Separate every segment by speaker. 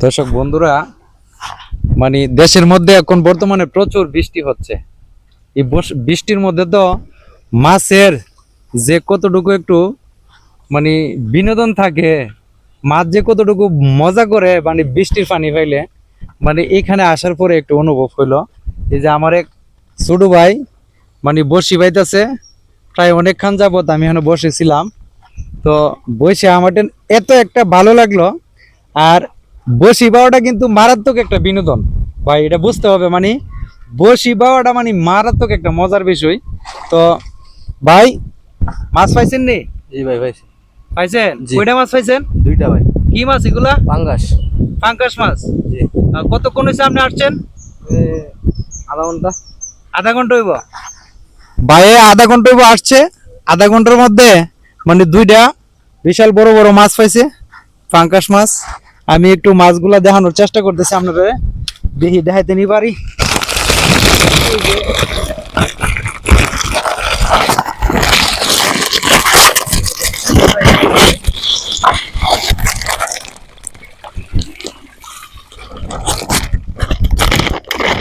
Speaker 1: দর্শক বন্ধুরা, মানে দেশের মধ্যে এখন বর্তমানে প্রচুর বৃষ্টি হচ্ছে। এই বৃষ্টির মধ্যে তো মাছের যে কতটুকু একটু মানে বিনোদন থাকে, মাছ যে কতটুকু মজা করে মানে বৃষ্টির পানি পাইলে, মানে এখানে আসার পরে একটু অনুভব হইলো। এই যে আমার এক ছোট ভাই মানে বসি বাইতেছে, প্রায় অনেকক্ষণ যাবত আমি এখানে বসেছিলাম। তো বসে আমার এত একটা ভালো লাগলো। আর বসি বাওয়াটা কিন্তু মারাত্মক একটা বিনোদন ভাই, এটা বুঝতে হবে। মানে বসি বাওয়াটা মানে মারাত্মক একটা মজার বিষয়। তো ভাই, মাছ পাইছেন নি?
Speaker 2: জি ভাই ভাই।
Speaker 1: পাইছেন?
Speaker 2: জি।
Speaker 1: কয়টা মাছ পাইছেন?
Speaker 2: দুইটা ভাই।
Speaker 1: কি মাছ এগুলা?
Speaker 2: পাঙ্গাস।
Speaker 1: পাঙ্কাশ মাছ।
Speaker 2: জি।
Speaker 1: কতক্ষণ হয়েছে আপনি আসছেন?
Speaker 2: আধা ঘন্টা।
Speaker 1: আধা ঘন্টা হইব ভাই, আধা ঘন্টা হইব আসছে। আধা ঘন্টার মধ্যে মানে দুইটা বিশাল বড় বড় মাছ পাইছে, পাঙ্কাশ মাছ। আমি একটু মাছগুলা দেখানোর চেষ্টা করতেছি আপনাদের, দেখি দেখাইতে নি পারি।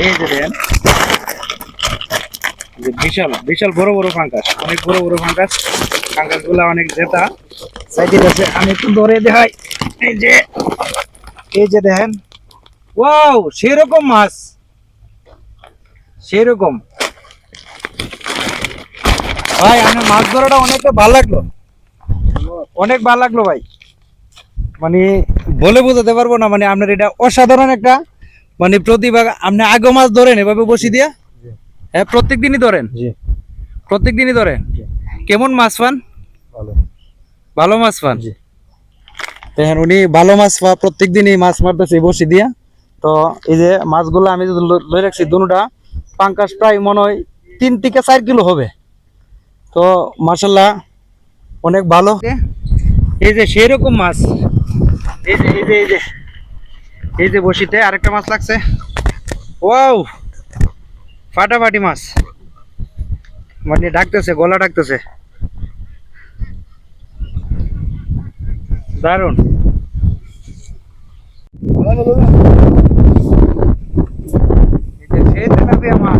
Speaker 1: এই যে দেন, যে বিশাল বিশাল বড় বড় পাঙ্কাশ, অনেক বড় বড় পাঙ্কাশ। পাঙ্কাশ গুলা অনেক জেতা সাইডে আছে। আমি একটু ধরে দেখাই। এই যে, এই যে দেখেন, ওয়াও, সেরকম মাছ, সেরকম। ভাই আমার মাছ ধরাটা অনেকটা ভালো লাগলো, অনেক ভালো লাগলো ভাই। মানে বলে বোঝাতে পারবো না, মানে আপনার এটা অসাধারণ একটা মানে প্রতিভা। আপনি আগে মাছ ধরেন এভাবে বসি দিয়া? হ্যাঁ, প্রত্যেক দিনই ধরেন?
Speaker 2: জি।
Speaker 1: প্রত্যেক দিনই ধরেন? কেমন মাছ পান?
Speaker 2: ভালো।
Speaker 1: ভালো মাছ পান?
Speaker 2: জি।
Speaker 1: দেখেন উনি ভালো মাছ প্রত্যেক দিনই মাছ মারতেছে বসি দিয়া। তো এই যে মাছগুলো আমি যদি লই রাখছি দুটা পাঙ্কাশ, প্রায় মনে হয় 3 থেকে 4 কিলো হবে। তো মাশাল্লাহ অনেক ভালো। এই যে সেরকম মাছ, এই যে এই যে এই যে এই যে বসিতে আরেকটা মাছ লাগছে। ওয়াও, ফাটাফাটি মাছ, মানে ডাকতেছে, গলা ডাকতেছে, দারুন। এটা সেই তেলাপিয়া মাছ।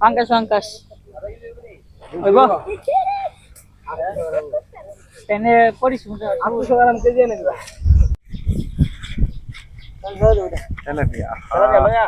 Speaker 3: Pangkas pangkas. Oy ba? Tene polis mo sa.
Speaker 2: Aku sekarang kerja nih juga.
Speaker 1: Tilapia,
Speaker 2: Sekarang ya.